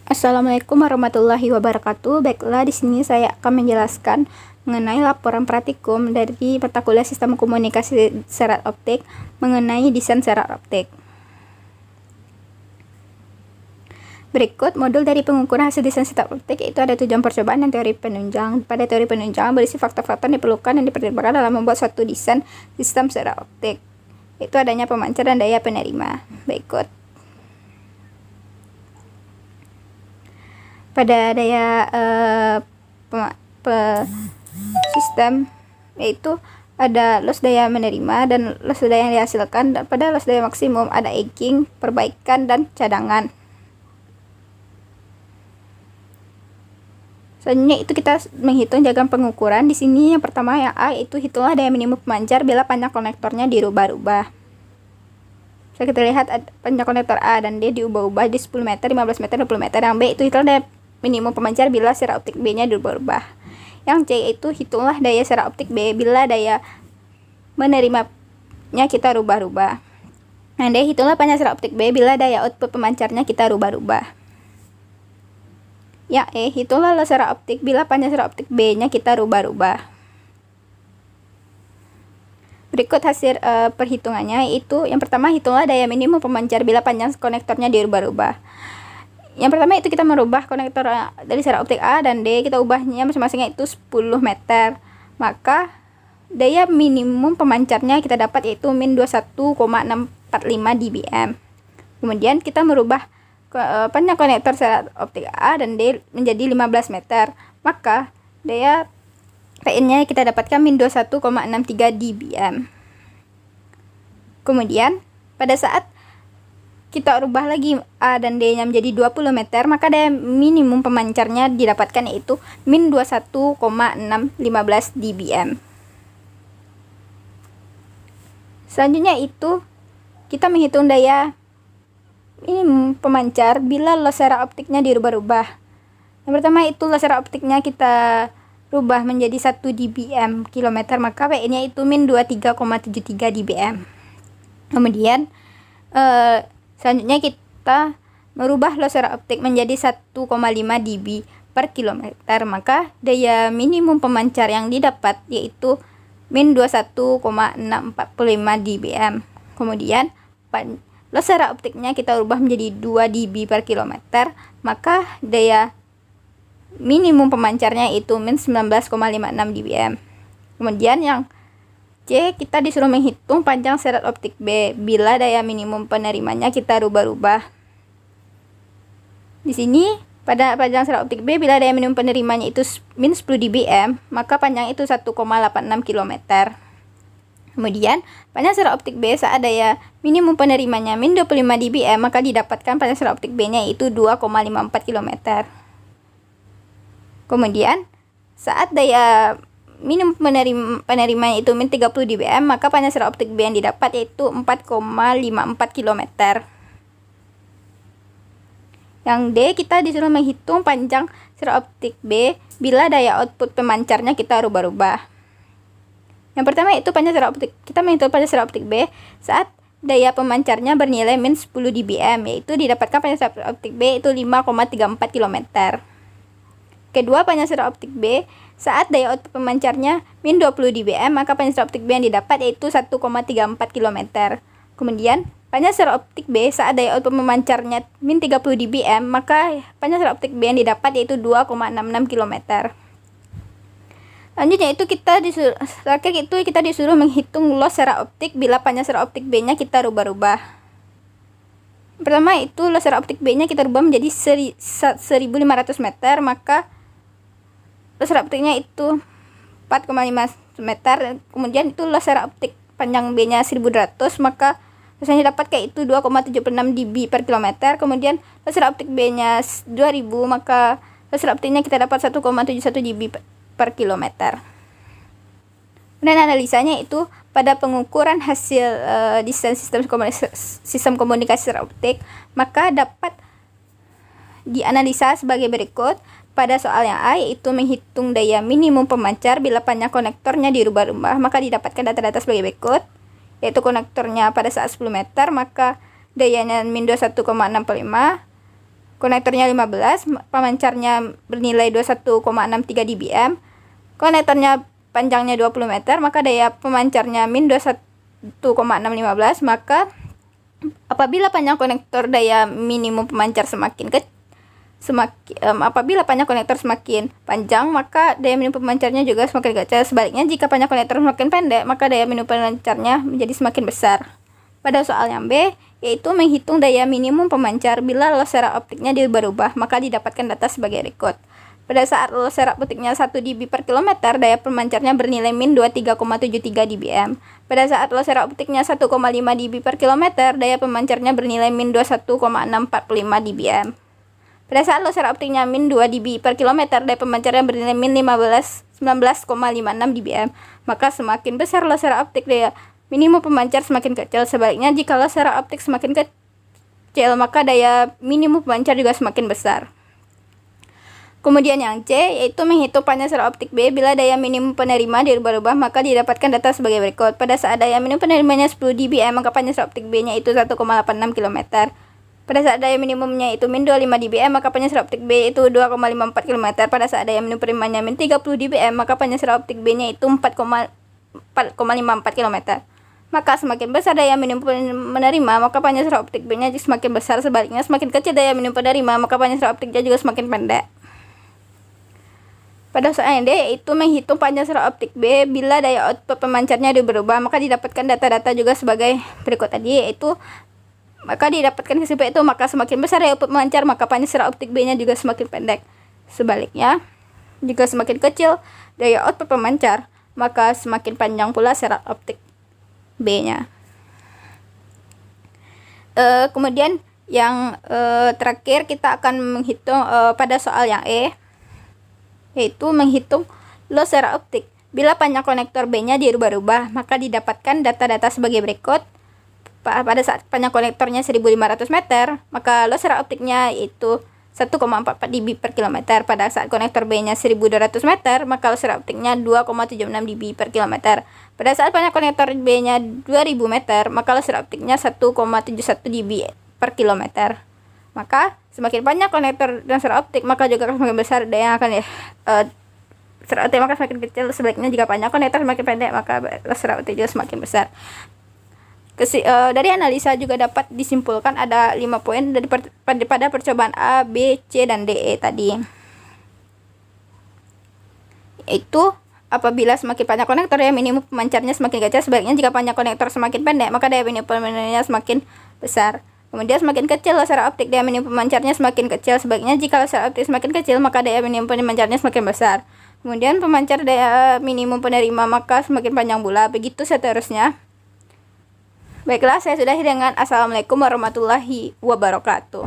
Assalamualaikum warahmatullahi wabarakatuh. Baiklah, di sini saya akan menjelaskan mengenai laporan praktikum dari mata kuliah Sistem Komunikasi Serat Optik mengenai desain serat optik. Berikut modul dari pengukuran hasil desain serat optik, yaitu ada tujuan percobaan dan teori penunjang. Pada teori penunjang berisi faktor-faktor yang diperlukan dan dipertimbangkan dalam membuat suatu desain sistem serat optik, yaitu adanya pemancar dan daya penerima. Berikut. Pada daya sistem, yaitu ada loss daya menerima dan loss daya yang dihasilkan, dan pada loss daya maksimum ada aging, perbaikan, dan cadangan. Selanjutnya itu kita menghitung diagram pengukuran. Di sini yang pertama yang A, itu hitunglah daya minimum pemancar bila panjang konektornya dirubah-rubah. Bisa kita lihat panjang konektor A dan D diubah-ubah di 10 meter, 15 meter, 20 meter. Yang B itu hitunglah daya minimum pemancar bila serat optik B-nya dirubah-rubah. Yang C itu hitunglah daya serat optik B bila daya menerimanya kita rubah-rubah. Yang D hitunglah panjang serat optik B bila daya output pemancarnya kita rubah-rubah. Yang E hitunglah loss serat optik bila panjang serat optik B-nya kita rubah-rubah. Berikut hasil perhitungannya, yaitu yang pertama hitunglah daya minimum pemancar bila panjang konektornya dirubah-rubah. Yang pertama itu kita merubah konektor dari serat optik A dan D, kita ubahnya masing-masingnya itu 10 meter. Maka daya minimum pemancarnya kita dapat yaitu min 21,645 dBm. Kemudian kita merubah panjang konektor serat optik A dan D menjadi 15 meter. Maka daya PN-nya kita dapatkan min 21,63 dBm. Kemudian pada saat kita rubah lagi A dan D-nya menjadi 20 meter, maka daya minimum pemancarnya didapatkan yaitu min 21,615 dBm. Selanjutnya itu kita menghitung daya minimum pemancar bila loss serat optiknya dirubah-rubah. Yang pertama itu loss serat optiknya kita rubah menjadi 1 dBm kilometer, maka PN-nya itu min 23,73 dBm. Kemudian selanjutnya kita merubah loss serat optik menjadi 1,5 dB per kilometer, maka daya minimum pemancar yang didapat yaitu min 21,645 dBm. Kemudian loss serat optiknya kita rubah menjadi 2 dB per kilometer, maka daya minimum pemancarnya itu min 19,56 dBm. Kemudian yang C, kita disuruh menghitung panjang serat optik B bila daya minimum penerimanya kita rubah-rubah. Di sini pada panjang serat optik B bila daya minimum penerimanya itu min 10 dBm, maka panjang itu 1,86 km. Kemudian panjang serat optik B saat daya minimum penerimanya min 25 dBm, maka didapatkan panjang serat optik B-nya itu 2,54 km. Kemudian saat daya minimum penerimanya itu min 30 dBm, maka panjang serat optik B yang didapat yaitu 4,54 km. Yang D, kita disuruh menghitung panjang serat optik B bila daya output pemancarnya kita rubah-rubah. Yang pertama itu panjang serat optik, kita menghitung panjang serat optik B saat daya pemancarnya bernilai min 10 dBm, yaitu didapatkan panjang serat optik B itu 5,34 km. Kedua, panjang serat optik B saat daya output pemancarnya min 20 dBm, maka panjang serat optik B yang didapat yaitu 1,34 km. Kemudian panjang serat optik B saat daya output pemancarnya min 30 dBm, maka panjang serat optik B yang didapat yaitu 2,66 km. Selanjutnya itu kita disuruh menghitung loss serat optik bila panjang serat optik B-nya kita rubah-rubah. Pertama itu loss serat optik B-nya kita rubah menjadi 1500 meter, maka loss serat optiknya itu 4,5 meter. Kemudian itu loss serat optik panjang B-nya 1200, maka lossnya dapat kayak itu 2,76 dB per kilometer. Kemudian loss serat optik B-nya 2000, maka loss serat optiknya kita dapat 1,71 dB per kilometer. Dan analisanya itu pada pengukuran hasil desain sistem komunikasi serat optik, maka dapat dianalisa sebagai berikut. Pada soal yang A, yaitu menghitung daya minimum pemancar bila panjang konektornya dirubah-rubah, maka didapatkan data-data sebagai berikut, yaitu konektornya pada saat 10 meter, maka dayanya min 21,65, konektornya 15, pemancarnya bernilai 21,63 dBm, konektornya panjangnya 20 meter, maka daya pemancarnya min 21,615. Maka apabila panjang konektor, daya minimum pemancar apabila panjang konektor semakin panjang, maka daya minimum pemancarnya juga semakin kecil. Sebaliknya, jika panjang konektor semakin pendek, maka daya minimum pemancarnya menjadi semakin besar. Pada soal yang B, yaitu menghitung daya minimum pemancar bila loss serak optiknya diubah-ubah, maka didapatkan data sebagai berikut. Pada saat loss serak optiknya 1 dB per kilometer, daya pemancarnya bernilai min 23,73 dBm. Pada saat loss serak optiknya 1,5 dB per kilometer, daya pemancarnya bernilai min 21,645 dBm. Pada saat loss serak optiknya min 2 dB per kilometer, daya pemancarnya bernilai min 19,56 dBm. Maka semakin besar loss serak optik, daya minimum pemancar semakin kecil. Sebaliknya, jika loss serak optik semakin kecil, maka daya minimum pemancar juga semakin besar. Kemudian yang C, yaitu menghitung panjang serak optik B bila daya minimum penerima dirubah-ubah, maka didapatkan data sebagai berikut. Pada saat daya minimum penerimanya 10 dBm, maka panjang serak optik B-nya itu 1,86 km. Pada saat daya minimumnya itu min 25 dBm, maka panjang serak optik B itu 2,54 km. Pada saat daya minimum penerimanya min 30 dBm, maka panjang serak optik B-nya itu 4,54 km. Maka semakin besar daya minimum penerima, maka panjang serak optik B-nya semakin besar. Sebaliknya, semakin kecil daya minimum penerima, maka panjang serak optiknya juga semakin pendek. Pada soal yang D, yaitu menghitung panjang serak optik B bila daya output pemancarnya berubah, maka didapatkan data-data juga sebagai berikut tadi, yaitu maka didapatkan kesimpulan itu, maka semakin besar daya output pemancar, maka panjang serak optik B-nya juga semakin pendek. Sebaliknya, jika semakin kecil daya output pemancar, maka semakin panjang pula serak optik B-nya. Kemudian yang terakhir kita akan menghitung pada soal yang E, yaitu menghitung loss serak optik. Bila panjang konektor B-nya dirubah-ubah, maka didapatkan data-data sebagai berikut. Pada saat panjang konektornya 1500 meter, maka loss serak optiknya itu 1,44 dB per kilometer. Pada saat konektor B-nya 1200 meter, maka loss serak optiknya 2,76 dB per kilometer. Pada saat panjang konektor B-nya 2000 meter, maka loss serak optiknya 1,71 dB per kilometer. Maka semakin panjang konektor dan serak optik, maka juga semakin besar daya yang akan serak optik, maka semakin kecil. Sebaliknya, jika panjang konektor semakin pendek, maka serak optik juga semakin besar. Dari analisa juga dapat disimpulkan ada 5 poin pada percobaan A, B, C, dan D, E tadi. Yaitu apabila semakin panjang konektor, daya minimum pemancarnya semakin kecil. Sebaliknya, jika panjang konektor semakin pendek, maka daya minimum pemancarnya semakin besar. Kemudian semakin kecil loss serak optik, daya minimum pemancarnya semakin kecil. Sebaliknya, jika loss serak optik semakin kecil, maka daya minimum pemancarnya semakin besar. Kemudian pemancar daya minimum penerima, maka semakin panjang pula. Begitu seterusnya. Baiklah, saya sudahi dengan Assalamualaikum warahmatullahi wabarakatuh.